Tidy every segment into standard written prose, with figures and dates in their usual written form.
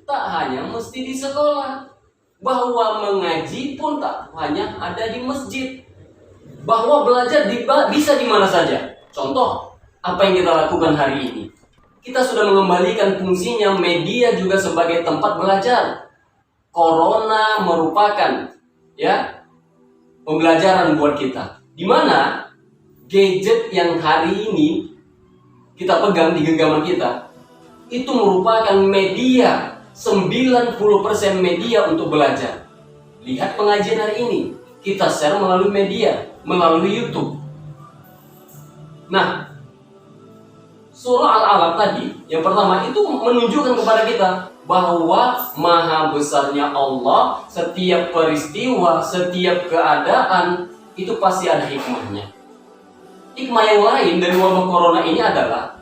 tak hanya mesti di sekolah. Bahwa mengaji pun tak hanya ada di masjid. Bahwa belajar bisa di mana saja. Contoh, apa yang kita lakukan hari ini. Kita sudah mengembalikan fungsinya media juga sebagai tempat belajar. Corona merupakan pembelajaran buat kita. Di mana gadget yang hari ini kita pegang di genggaman kita itu merupakan media, 90% media untuk belajar. Lihat pengajian hari ini, kita share melalui media, melalui YouTube. Nah, surah Al-Alaq tadi yang pertama itu menunjukkan kepada kita bahwa maha besarnya Allah, setiap peristiwa, setiap keadaan itu pasti ada hikmahnya. Hikmah yang lain dari wabah corona ini adalah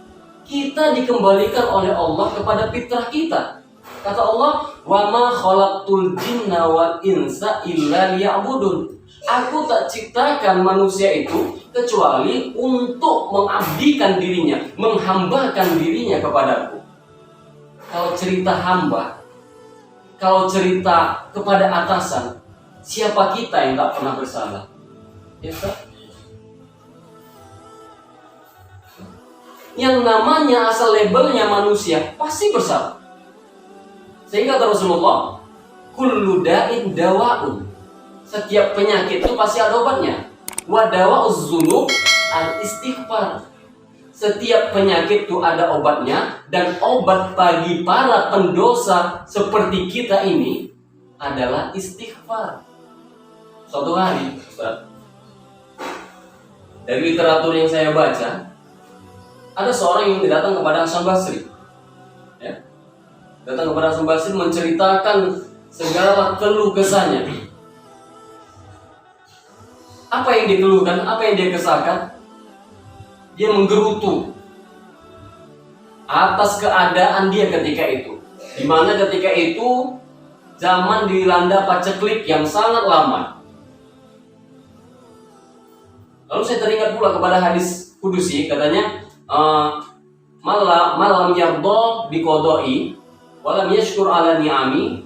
kita dikembalikan oleh Allah kepada fitrah kita. Kata Allah, "Wa ma khalaqtul jinna wal insa illa liya'budun." Aku tak ciptakan manusia itu kecuali untuk mengabdikan dirinya, menghambakan dirinya kepadaku. Kalau cerita hamba, kalau cerita kepada atasan, siapa kita yang tak pernah bersalah? Ya, yang namanya asal labelnya manusia pasti bersalah. Sehingga kata Rasulullah, kullu da'in dawa'un. Setiap penyakit itu pasti ada obatnya. Wa dawa'uz dzunub al-istighfar. Setiap penyakit itu ada obatnya, dan obat bagi para pendosa seperti kita ini adalah istighfar. Suatu hari, Ustaz, dari literatur yang saya baca, ada seorang yang datang kepada Hasan Basri. Datang kepada Hasan Basri menceritakan segala keluh kesahnya. Apa yang dikeluhkan, apa yang dia kesahkan? Dia menggerutu atas keadaan dia ketika itu. Di mana ketika itu zaman dilanda paceklik yang sangat lama. Lalu saya teringat pula kepada hadis kudusi, katanya malam yardha biqada'i walam yashkur ala ni'ami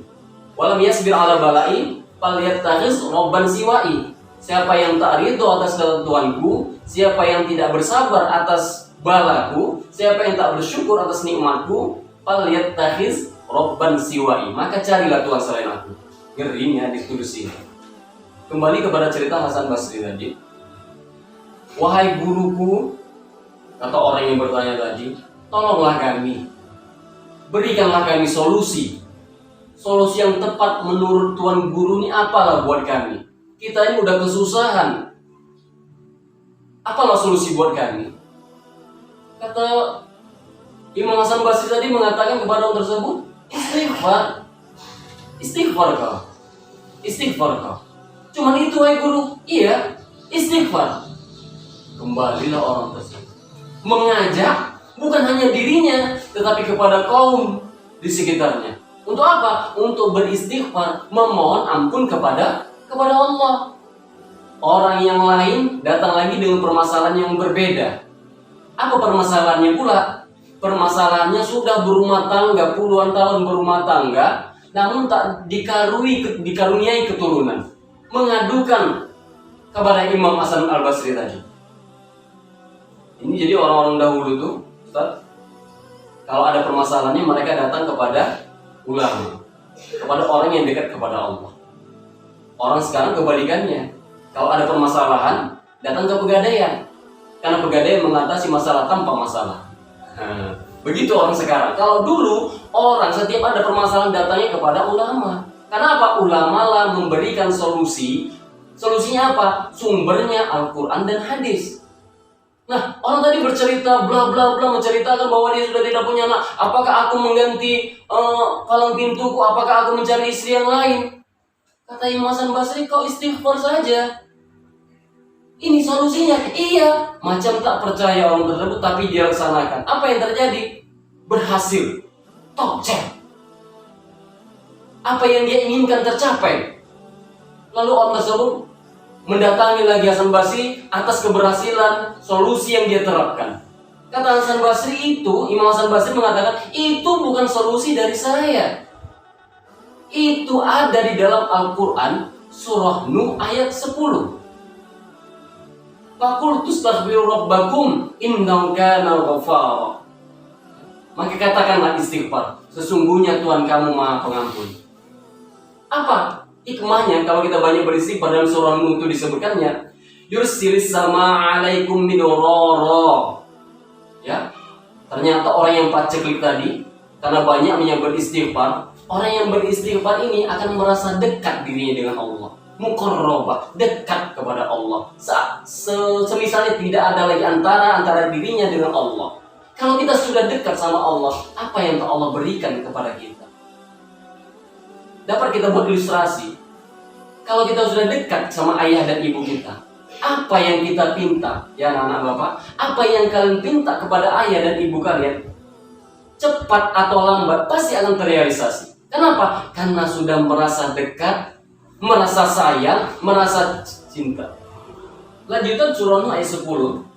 walam yasbir ala bala'i falyattakhiz rabban siwa'i. Siapa yang tak ridho atas ketentuanku, siapa yang tidak bersabar atas balaku, siapa yang tak bersyukur atas nikmatku, falyattakhiz rabban siwa'i, maka carilah Tuhan selain aku. Ngeri ya diskusi ini. Kembali kepada cerita Hasan Basri tadi. Wahai guruku, kata orang yang bertanya tadi, tolonglah kami, berikanlah kami solusi yang tepat menurut Tuan Guru ini. Apalah buat kami? Kita ini udah kesusahan. Apalah solusi buat kami? Kata Imam Hasan Basri tadi mengatakan kepada orang tersebut, istighfar kau. Cuman itu wahai guru? Iya, istighfar. Kembalilah orang tersebut mengajak bukan hanya dirinya, tetapi kepada kaum di sekitarnya. Untuk apa? Untuk beristighfar, memohon ampun kepada Allah. Orang yang lain datang lagi dengan permasalahan yang berbeda. Apa permasalahannya pula? Permasalahannya sudah berumah tangga, puluhan tahun berumah tangga, namun tak dikaruniai keturunan. Mengadukan kepada Imam Hasan Al-Basri tadi. Ini jadi orang-orang dahulu tuh, Ustaz, kalau ada permasalahannya mereka datang kepada ulama, kepada orang yang dekat kepada Allah. Orang sekarang kebalikannya. Kalau ada permasalahan, datang ke pegadaian. Karena pegadaian mengatasi masalah tanpa masalah. Begitu orang sekarang. Kalau dulu, orang setiap ada permasalahan datangnya kepada ulama. Karena apa? Ulama lah memberikan solusi. Solusinya apa? Sumbernya Al-Quran dan hadis. Nah, orang tadi bercerita bla bla bla, menceritakan bahwa dia sudah tidak punya anak. Apakah aku mengganti palang pintuku? Apakah aku mencari istri yang lain? Kata Imam Hasan Basri, kau istighfar saja. Ini solusinya. Iya, macam tak percaya orang tersebut, tapi dia laksanakan. Apa yang terjadi? Berhasil. Top check. Apa yang dia inginkan tercapai. Lalu orang tersebut mendatangi lagi Hasan Basri atas keberhasilan solusi yang dia terapkan. Kata Hasan Basri itu, Imam Hasan Basri mengatakan, itu bukan solusi dari saya. Itu ada di dalam Al-Quran surah Nuh ayat 10. Faqultu astaghfiru rabbakum innahu kana ghaffara. Maka katakanlah istighfar, sesungguhnya Tuhan kamu Maha Pengampun. Apa hikmahnya kalau kita banyak beristighfar? Dalam surah Nuh itu disebutkannya yursilis sama alaikum midororo. Ya, ternyata orang yang paceklik tadi karena banyaknya beristighfar, orang yang beristighfar ini akan merasa dekat dirinya dengan Allah, muqarrabah, dekat kepada Allah. Semisalnya tidak ada lagi antara dirinya dengan Allah. Kalau kita sudah dekat sama Allah, apa yang Allah berikan kepada kita? Dapat kita buat ilustrasi. Kalau kita sudah dekat sama ayah dan ibu kita, apa yang kita pinta, ya anak-anak bapak, apa yang kalian pinta kepada ayah dan ibu kalian, cepat atau lambat pasti akan terrealisasi. Kenapa? Karena sudah merasa dekat, merasa sayang, merasa cinta. Lanjutan surah Nuh ayat 10.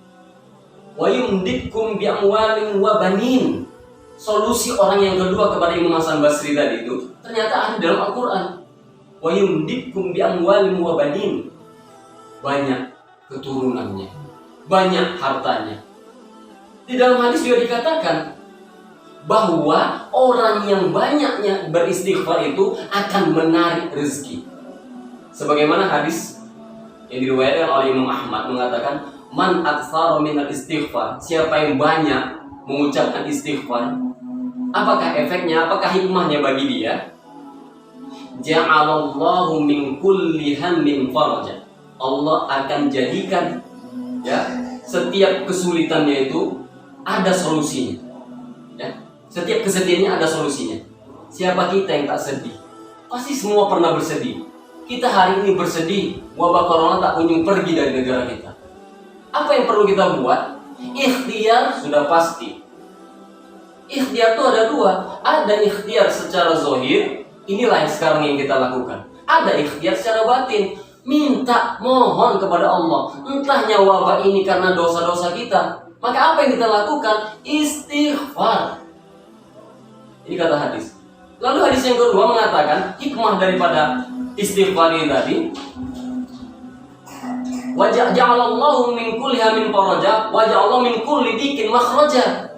Wa yumditkum bi'amwalin wa banin. Solusi orang yang kedua kepada Imam Hasan Basri tadi itu ternyata ada dalam Al-Quran. Wa yumditkum bi'amwalin wa banin. Banyak keturunannya, banyak hartanya. Di dalam hadis juga dikatakan bahwa orang yang banyaknya beristighfar itu akan menarik rezeki. Sebagaimana hadis yang diriwayatkan oleh Imam Ahmad mengatakan, man aktsara minal istighfar, siapa yang banyak mengucapkan istighfar, apakah efeknya, apakah hikmahnya bagi dia? Ja'alallahu min kulli hammin faraja. Allah akan jadikan ya setiap kesulitannya itu ada solusinya. Ya, setiap kesedihannya ada solusinya. Siapa kita yang tak sedih? Pasti semua pernah bersedih. Kita hari ini bersedih, wabah corona tak kunjung pergi dari negara kita. Apa yang perlu kita buat? Ikhtiar sudah pasti. Ikhtiar itu ada dua. Ada ikhtiar secara zahir, inilah yang sekarang yang kita lakukan. Ada ikhtiar secara batin, minta, mohon kepada Allah. Entahnya wabah ini karena dosa-dosa kita, maka apa yang kita lakukan? Istighfar. Ini kata hadis. Lalu hadis yang kedua mengatakan hikmah daripada istighfar ini tadi. Wa ja'alallahu min kulli hammin faraja wa ja'alallahu min kulli dikin makhraja.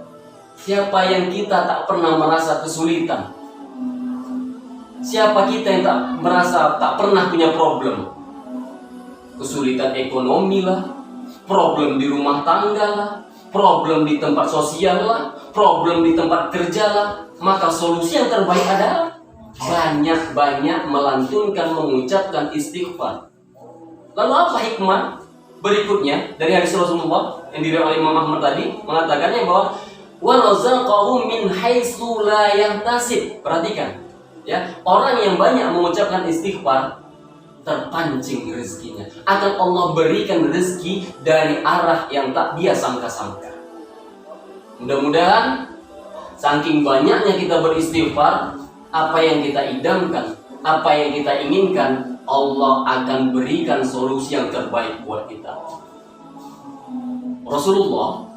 Siapa yang kita tak pernah merasa kesulitan? Siapa kita yang tak merasa tak pernah punya problem? Kesulitan ekonomi lah, problem di rumah tangga lah, problem di tempat sosial lah, problem di tempat kerja lah. Maka solusi yang terbaik adalah banyak-banyak melantunkan, mengucapkan istighfar. Lalu apa hikmah berikutnya dari hadis Rasulullah yang diriwayatkan oleh Imam Ahmad tadi mengatakannya bahwa wa razaqahum min haitsu la yahtasib. Perhatikan, ya, orang yang banyak mengucapkan istighfar terpancing rezekinya, akan Allah berikan rezeki dari arah yang tak dia sangka-sangka. Mudah-mudahan saking banyaknya kita beristighfar, apa yang kita idamkan, apa yang kita inginkan, Allah akan berikan solusi yang terbaik buat kita. Rasulullah,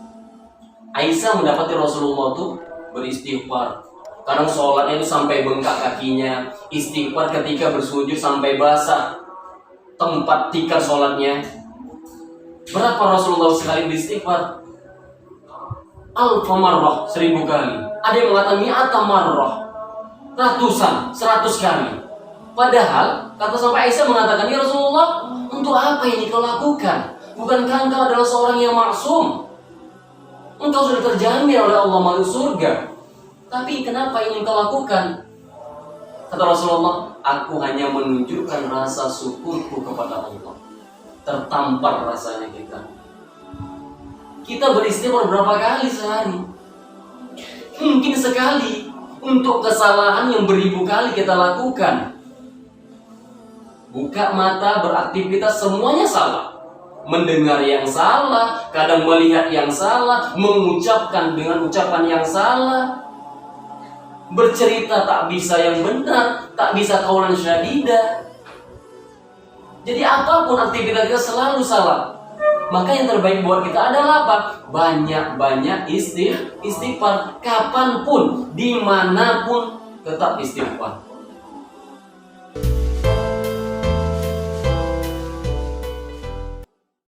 Aisyah mendapati Rasulullah tuh beristighfar. Kadang sholatnya itu sampai bengkak kakinya, istighfar ketika bersujud sampai basah tempat tikar sholatnya. Berapa Rasulullah sekali beristighfar? Alfa marrah, 1000 kali. Ada yang mengatakan mi'ata marrah, ratusan, 100 kali. Padahal kata sampai Aisyah mengatakan, ya Rasulullah, untuk apa ini kau lakukan? Bukankah engkau adalah seorang yang maksum? Engkau sudah terjamin oleh Allah masuk surga. Tapi kenapa ini kau lakukan? Kata Rasulullah, aku hanya menunjukkan rasa syukurku kepada Allah. Tertampar rasanya kita. Kita beristighfar berapa kali sehari? Mungkin sekali. Untuk kesalahan yang beribu kali kita lakukan. Buka mata, beraktivitas, semuanya salah. Mendengar yang salah, kadang melihat yang salah, mengucapkan dengan ucapan yang salah. Bercerita tak bisa yang benar, tak bisa qaulan syadidah. Jadi apapun aktivitas kita selalu salah. Maka yang terbaik buat kita adalah apa? Banyak-banyak istighfar. Kapanpun, dimanapun, tetap istighfar.